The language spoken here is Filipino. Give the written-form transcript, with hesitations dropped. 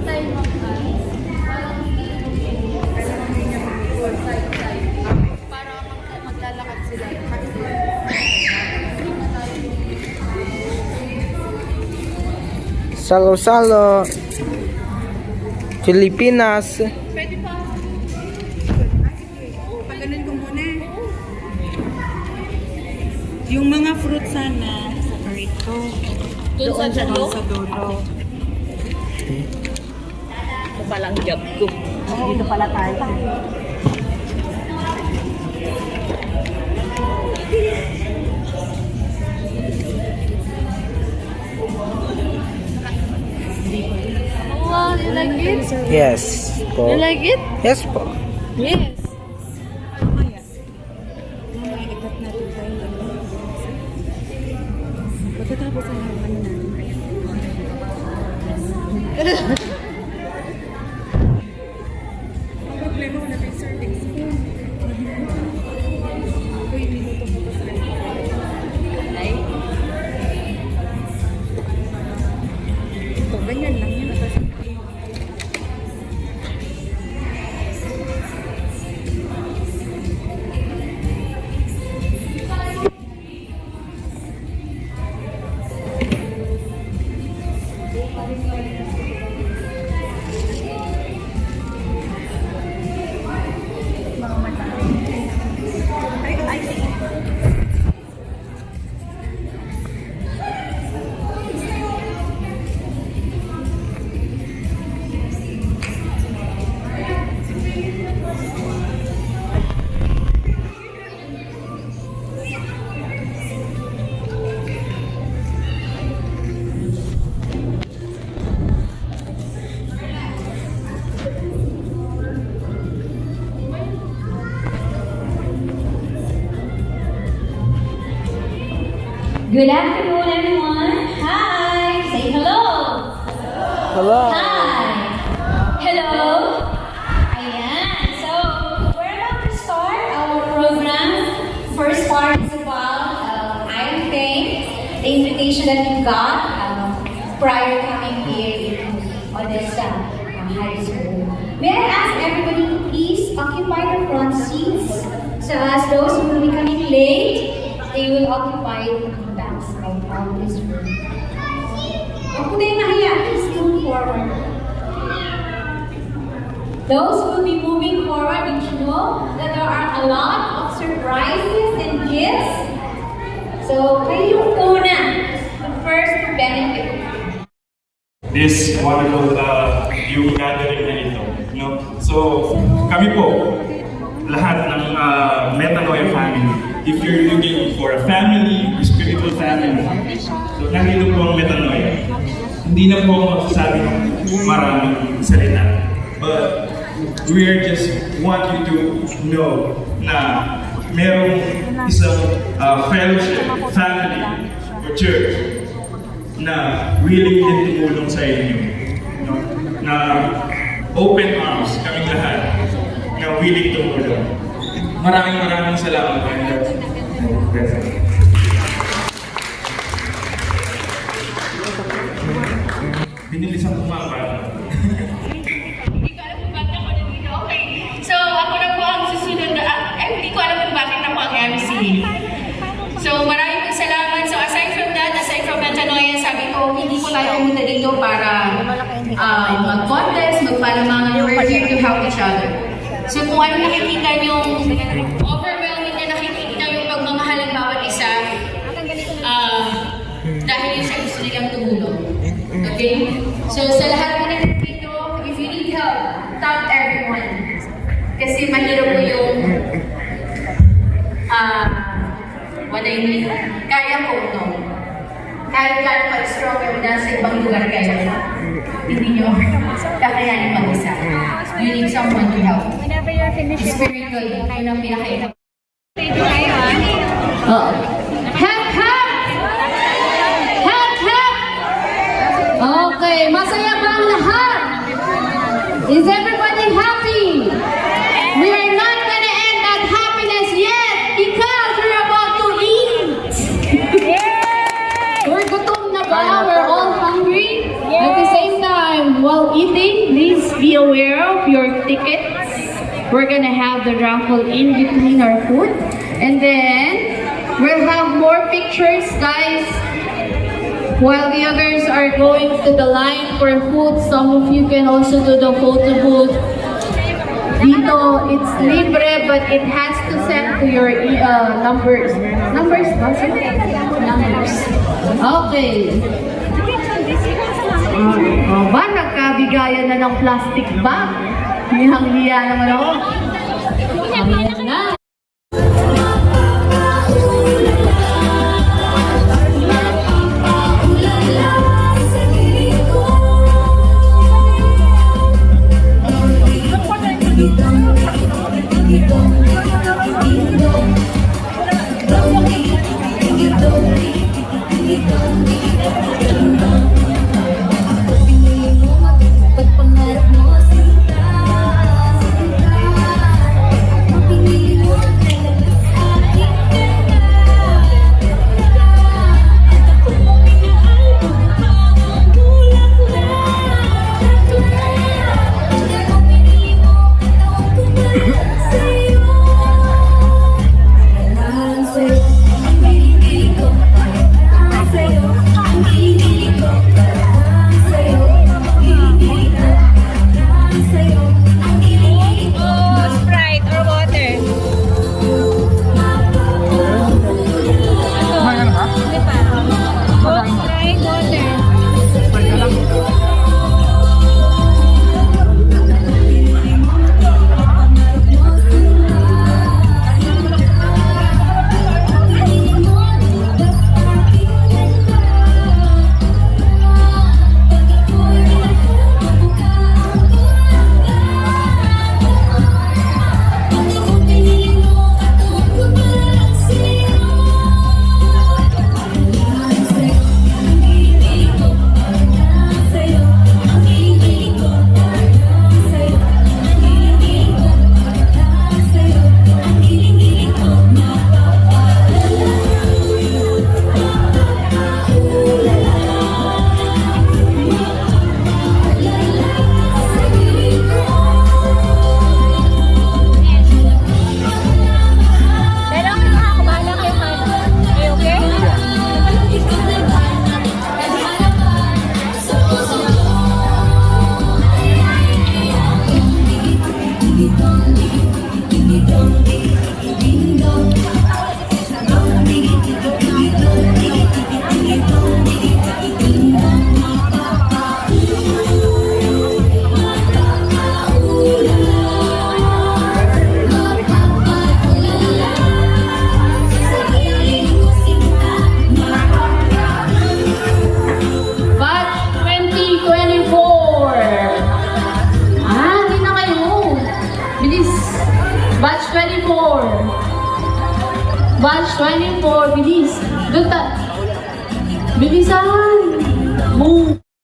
time of us, parang hindi niya side-side. Para maglalakad sila. Salo-salo. Pilipinas. Pwede pa. Paganon ko muna. Yung mga fruit sana, separate ko. Doon sa dulo? Sa dulo. Ito palang job ko. Dito pala tayo. Wow, you like it? Yes po. You like it? Yes po. Yes. Mamaya. Mamaya, ikat natin tayo. Pagkatapos ang ano natin. Ang problema ko na may serving spoon. Uy, minuto ko pa sa Ay. ito. Ganyan lang yun. Tapos, Good afternoon, everyone. Hi. Say hello. Hello. Hi. Hello. Ayan. So, we're about to start our program. First part is about I am thanks, the invitation that you got prior coming here in Odessa High School. May I ask everybody to please occupy the front seats, so as those who will be coming late, they will occupy the back side of this room. Huwag po tayong mahiya, please move forward. Those who will be moving forward, did you know that there are a lot of surprises and gifts? So, kayo yung una, the first to benefit. This wonderful youth gathering na ito. No? So, kami po, lahat ng Metanoia family, if you're looking for a family, a spiritual family, so nandito po ang Metanoia. Hindi na po ako magsasabi ng maraming salita. But we are just want you to know na merong isang fellowship, family, or church na willing din tumulong sa inyo. No? Na open arms kami lahat na willing tumulong. Maraming salamat. Binilisan ko mga bata. Hindi ko alam kung bakit ako nandito. Okay. So, ako na po ang susunod na, hindi ko alam kung bakit ako ang MC. So, maraming salamat. So, aside from that, aside from Metanoia, sabi ko, hindi ko tayo pumunta dito para mag-contest, magpalamangan. We're here to help each other. So, kung ano nakikita yung overwhelming na nakikita yung pagmamahal ng bawat isa, dahil yun sa gusto nilang tumulong. Okay? So, sa lahat po na nandito, if you need help, tap everyone. Kasi mahirap po yung what I mean, kaya ko, no? Kahit pa-stronger dahil sa ibang lugar kayo, hindi nyo kakayanin mag-isa. You need someone to help. Whenever you're finished, Spiritually, kayo ng pinakailang. thank you kayo, Oo. Hep, hep! Hep, hep! Okay, masaya ba ang lahat? Is everybody happy? We are not gonna end that happiness yet because we're about to eat! We're gutom na ba? We're all hungry? At the same time, while eating, your tickets. We're gonna have the raffle in between our food. And then, we'll have more pictures, guys. While the others are going to the line for food, some of you can also do the photo booth. Dito, it's libre, but it has to send to your numbers. Numbers? Numbers. Okay. Ba, nagkabigayan na ng plastic bag. Hiyang-hiya naman ako. Ayan na. Sprite or water? Hindi pa. Coke, Sprite, water. Pero ako bahala kay Han. Ay, okay? Batch 2024. Hindi na kayo. Bilis. Batch 24. Batch 24. Bilis. Doon ta. Bilisan. Move.